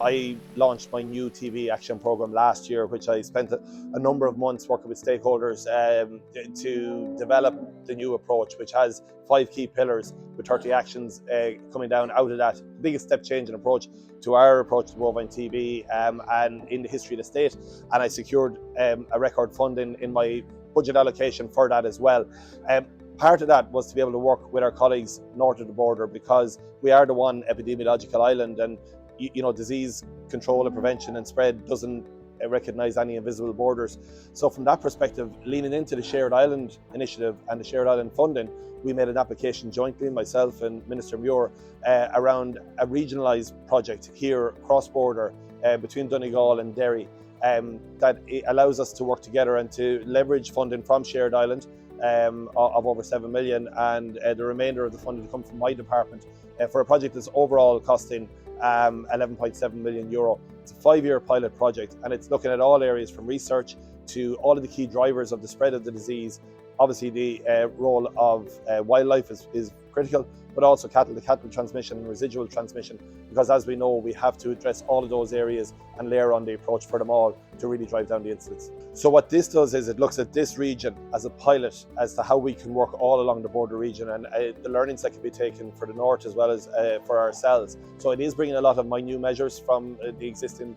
I launched my new TV action program last year, which I spent a number of months working with stakeholders to develop the new approach, which has 5 key pillars with 30 actions coming down out of that. The biggest step change in approach to our approach to bovine TB and in the history of the state. And I secured a record funding in my budget allocation for that as well. Part of that was to be able to work with our colleagues north of the border, because we are the one epidemiological island, and disease control and prevention and spread doesn't recognise any invisible borders. So from that perspective, leaning into the Shared Island initiative and the Shared Island funding, we made an application jointly, myself and Minister Muir, around a regionalised project here cross-border between Donegal and Derry that allows us to work together and to leverage funding from Shared Island of over 7 million, and the remainder of the funding to come from my department for a project that's overall costing 11.7 million euro. It's a 5-year pilot project, and it's looking at all areas from research to all of the key drivers of the spread of the disease. Obviously, the role of wildlife is critical, but also cattle-to-cattle transmission and residual transmission, because as we know, we have to address all of those areas and layer on the approach for them all to really drive down the incidence. So what this does is it looks at this region as a pilot as to how we can work all along the border region, and the learnings that can be taken for the north as well as for ourselves. So it is bringing a lot of my new measures from the existing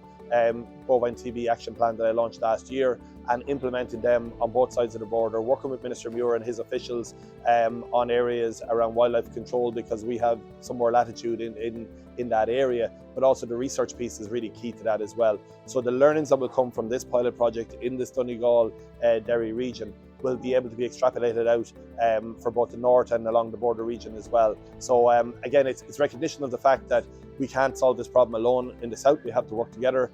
bovine TB action plan that I launched last year, and implementing them on both sides of the border, working with Minister Muir and his officials on areas around wildlife control, because we have some more latitude in that area, but also the research piece is really key to that as well. So the learnings that will come from this pilot project in this Donegal Derry region will be able to be extrapolated out for both the north and along the border region as well. So again, it's recognition of the fact that we can't solve this problem alone in the south. We have to work together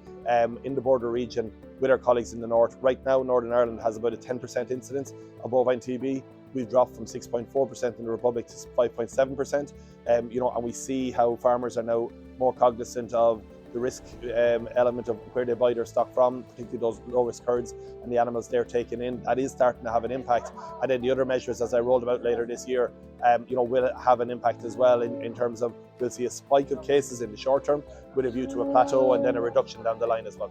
in the border region with our colleagues in the north. Right now, Northern Ireland has about a 10% incidence of bovine TB. We've dropped from 6.4% in the Republic to 5.7%. And we see how farmers are now more cognizant of the risk element of where they buy their stock from, particularly those low-risk herds and the animals they're taking in. That is starting to have an impact. And then the other measures, as I roll them out later this year, will have an impact as well in terms of we'll see a spike of cases in the short term with a view to a plateau and then a reduction down the line as well.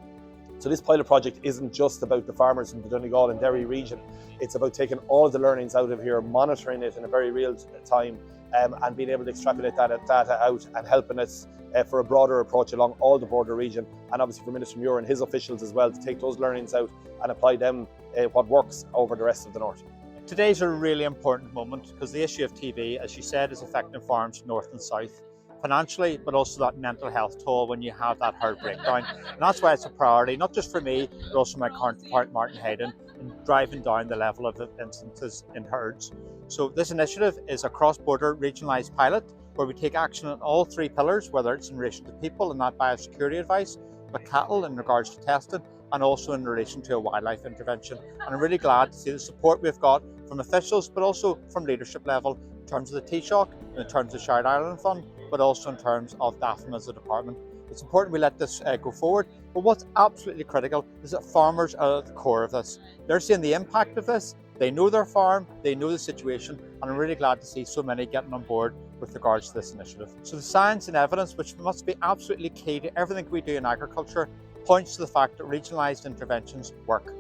So this pilot project isn't just about the farmers in the Donegal and Derry region. It's about taking all of the learnings out of here, monitoring it in a very real time, and being able to extrapolate that data out and helping us for a broader approach along all the border region, and obviously for Minister Muir and his officials as well to take those learnings out and apply them what works over the rest of the north. Today's a really important moment because the issue of TB, as you said, is affecting farms north and south financially, but also that mental health toll when you have that herd breakdown. And that's why it's a priority, not just for me, but also my counterpart Martin Heydon, in driving down the level of instances in herds. So this initiative is a cross-border regionalised pilot where we take action on all 3 pillars, whether it's in relation to people and that biosecurity advice, but cattle in regards to testing, and also in relation to a wildlife intervention. And I'm really glad to see the support we've got from officials, but also from leadership level in terms of the Taoiseach, in terms of the Shared Island Fund, but also in terms of DAFM as a department. It's important we let this go forward, but what's absolutely critical is that farmers are at the core of this. They're seeing the impact of this, they know their farm, they know the situation, and I'm really glad to see so many getting on board with regards to this initiative. So the science and evidence, which must be absolutely key to everything we do in agriculture, points to the fact that regionalised interventions work.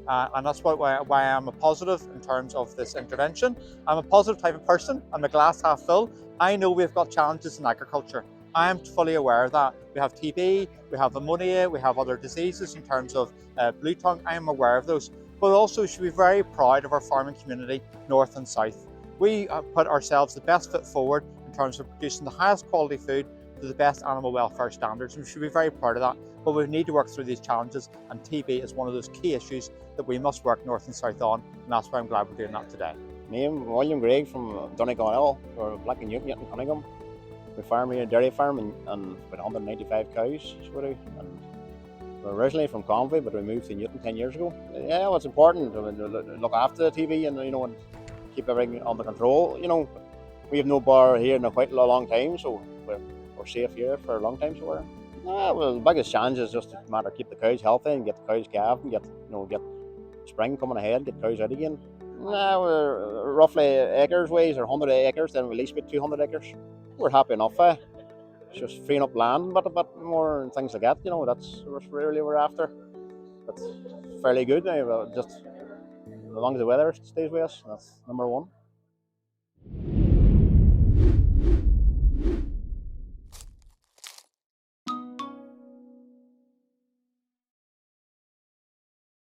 And that's why I'm a positive in terms of this intervention. I'm a positive type of person. I'm a glass half full. I know we've got challenges in agriculture. I am fully aware of that. We have TB, we have ammonia, we have other diseases in terms of blue tongue. I am aware of those. But also we should be very proud of our farming community, north and south. We put ourselves the best foot forward in terms of producing the highest quality food to the best animal welfare standards. We should be very proud of that. But we need to work through these challenges, and TB is one of those key issues that we must work north and south on, and that's why I'm glad we're doing that today. Name William Gregg from Donegal, or Black and Newton in Cunningham. We farm here, a dairy farm, and about 195 cows, sort of. And we're originally from Convoy, but we moved to Newton 10 years ago. Yeah, well, it's important to look after the TB and and keep everything under control. We have no bar here in quite a long time, so we're safe here for a long time. So we're. Well, the biggest challenge is just a matter of keep the cows healthy and get the cows calved and get spring coming ahead, get cows out again. We're roughly acres ways or 100 acres, then we lease about 200 acres. We're happy enough. just freeing up land a bit more and things like that. That's what really we're after. That's fairly good now. Just as long as the weather stays with us, that's number one.